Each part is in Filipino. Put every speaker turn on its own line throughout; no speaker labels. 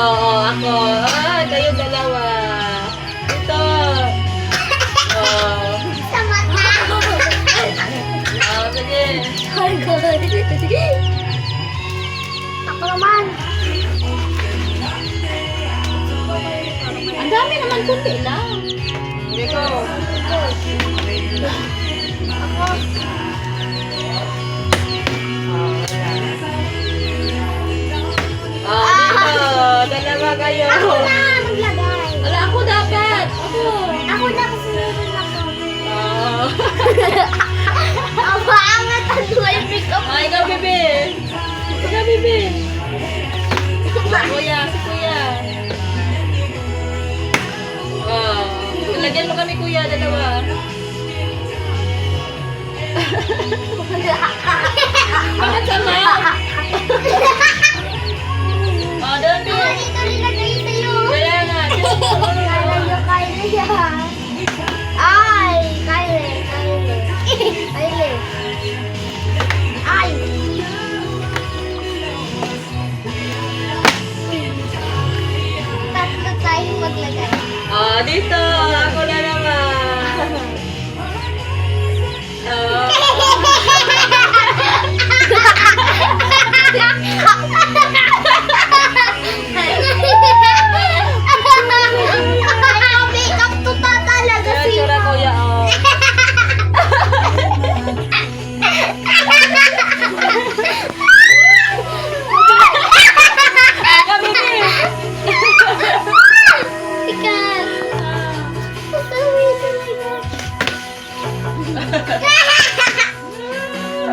Oo, ako. Kayong dalawa. Ito. Oh.
Sa mata.
Sige.
Ako naman.
Ang dami naman, kunti lang.
Hindi ko.
Ako.
Dito. Dalawa kayo.
Ako na maglagay.
Wala, ako dapat. Ako.
Ako na kasunod ako.
Oh.
Ang angat ang yung pick-up.
Ikaw, bebe. Ikaw, bebe. Kuya, si kuya. Oh. Lagyan mo kami, kuya, dalawa. Bakit sama? Doon,
Ako
bebe.
dito nilagay sa'yo.
Kaya nga.
Kaya nyo kaya yan. Ay, kaya. Ay. Tatlo tayong maglagay.
Dito. Ako na naman.
Makeup to pa talaga
Kaya
siya.
tsura, kuya, Ikaw, bebe.
Ikan.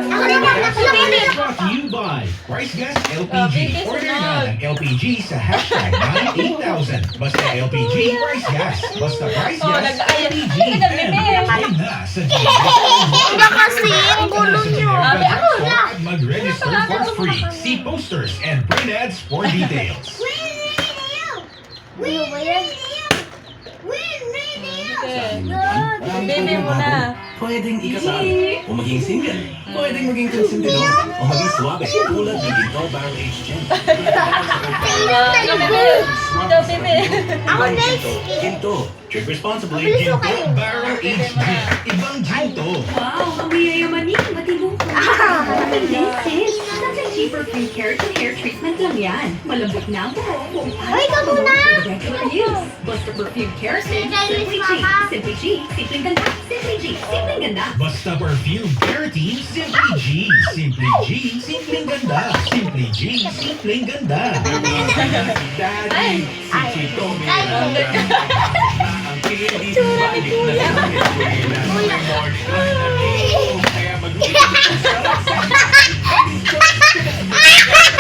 Ako naman, ako naman.
Brought to you by Price Gas LPG.
Bilis,
Order
sunod.
na ng LPG sa hashtag 98000. Basta LPG Price Gas. Basta Price Gas LPG. And na sa
Iba kasi ang gulo nyo.
Mag-register for free. See posters and print ads for details.
Ano ba yan?
Bebe mo na.
Pwedeng ikasal o maging single. Pwedeng maging konsentidor o maging swabe tulad ng Ginto Barrel Aged Gin.
Ikaw, bebe. Ikaw, bebe.
Ako next.
Ginto. Drink responsibly.
Mabilis
Ginto
mo kayo.
Barrel Aged Gin. Ibang ginto.
Wow, ang yayamanin. Matilong ko. This is Sunday Cheaper Free Care to Hair Treatment lang yan. Malambot na ang buhok kung
Ay, ikaw muna.
regular use. Basta Perfume Care Stick, Simply G. Simply G. Simpleng ganda. Simply G. Simpleng ganda.
Basta perfume keratin, Simply G. Simply G, simpleng ganda. Simply G, simpleng ganda.
Daddy, si Chito
Ay.
ang kinis balik na kaya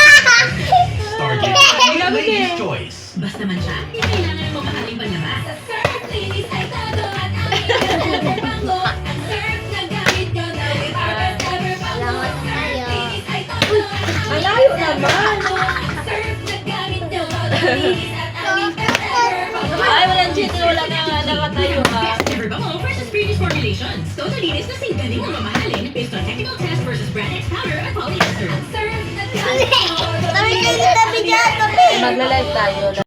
Start your ladies' choice.
Basta man siya, di kailangan mo mahaling panlabas. Sa Surf Linis ay todo at aming ganda na bango. Ang Surf na gamit ko na with our best ever bango.
Salamat tayo.
Surf Linis ay todo at aming
Malayo
ganda na
naman.
bango. Ang Surf na gamit ko na linis at aming best ever bango.
Ay, walang cheat. Wala na nga nakatayo, ha.
Best ever bango versus previous formulations. Total linis na sing galing na mamahalin based on technical test versus branded powder at polyester. Ang Surf na gamit ko na
Tabi kayo, tabi dyan, tabi.
Magla-live tayo.